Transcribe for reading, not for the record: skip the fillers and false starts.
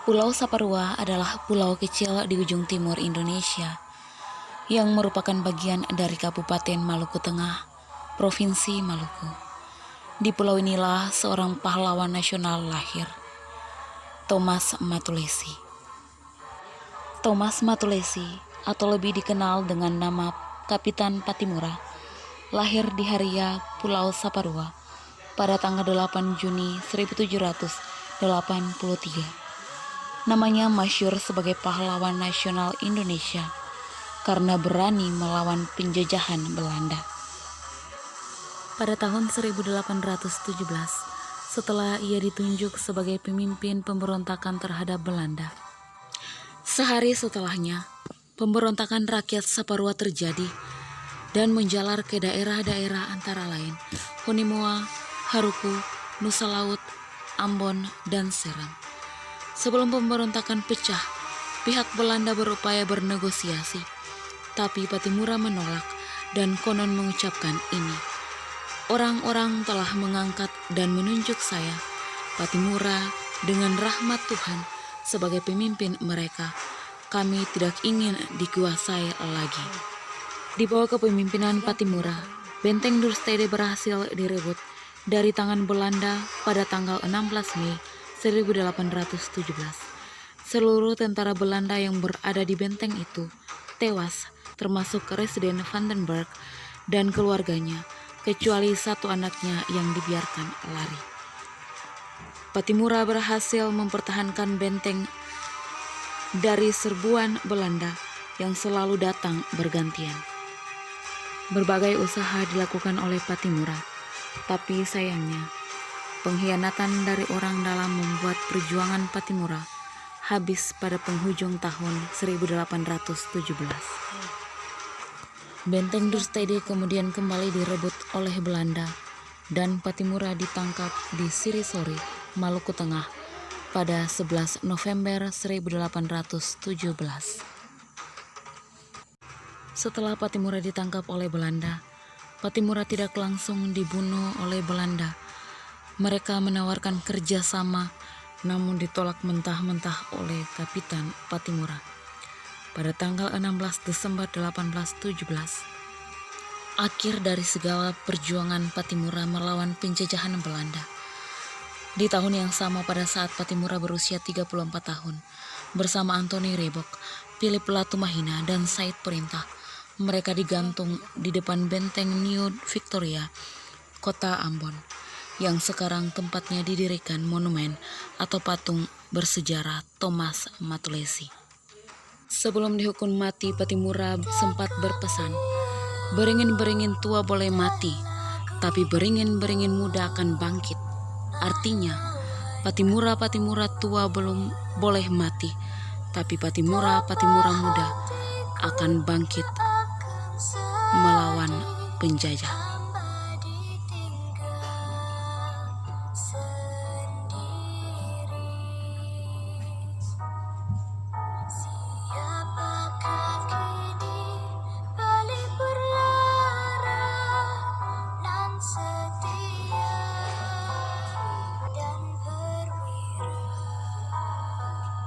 Pulau Saparua adalah pulau kecil di ujung timur Indonesia yang merupakan bagian dari Kabupaten Maluku Tengah, Provinsi Maluku. Di pulau inilah seorang pahlawan nasional lahir, Thomas Matulesi. Thomas Matulesi, atau lebih dikenal dengan nama Kapitan Patimura, lahir di Haria, Pulau Saparua pada tanggal 8 Juni 1783. Namanya masyhur sebagai pahlawan nasional Indonesia karena berani melawan penjajahan Belanda. Pada tahun 1817, setelah ia ditunjuk sebagai pemimpin pemberontakan terhadap Belanda, sehari setelahnya, pemberontakan rakyat Saparua terjadi dan menjalar ke daerah-daerah antara lain Honimoa, Haruku, Nusa Laut, Ambon, dan Serang. Sebelum pemberontakan pecah, pihak Belanda berupaya bernegosiasi, tapi Patimura menolak dan konon mengucapkan ini, "Orang-orang telah mengangkat dan menunjuk saya, Patimura, dengan rahmat Tuhan sebagai pemimpin mereka. Kami tidak ingin dikuasai lagi." Di bawah kepemimpinan Patimura, Benteng Dorstede berhasil direbut dari tangan Belanda pada tanggal 16 Mei 1817. Seluruh tentara Belanda yang berada di benteng itu tewas, termasuk Residen Vandenberg dan keluarganya, kecuali satu anaknya yang dibiarkan lari. Patimura berhasil mempertahankan benteng dari serbuan Belanda yang selalu datang bergantian. Berbagai usaha dilakukan oleh Patimura, tapi sayangnya pengkhianatan dari orang dalam membuat perjuangan Patimura habis pada penghujung tahun 1817. Benteng Dorstede kemudian kembali direbut oleh Belanda dan Patimura ditangkap di Sirisori, Maluku Tengah pada 11 November 1817. Setelah Patimura ditangkap oleh Belanda, Patimura tidak langsung dibunuh oleh Belanda. Mereka menawarkan kerjasama, namun ditolak mentah-mentah oleh Kapitan Patimura. Pada tanggal 16 Desember 1817, akhir dari segala perjuangan Patimura melawan penjajahan Belanda. Di tahun yang sama pada saat Patimura berusia 34 tahun, bersama Antoni Rebok, Philip Latumahina, dan Said Perintah, mereka digantung di depan benteng New Victoria, kota Ambon, yang sekarang tempatnya didirikan monumen atau patung bersejarah Thomas Matulesi. Sebelum dihukum mati, Patimura sempat berpesan, "Beringin-beringin tua boleh mati, tapi beringin-beringin muda akan bangkit." Artinya, Patimura tua belum boleh mati, tapi Patimura muda akan bangkit melawan penjajah.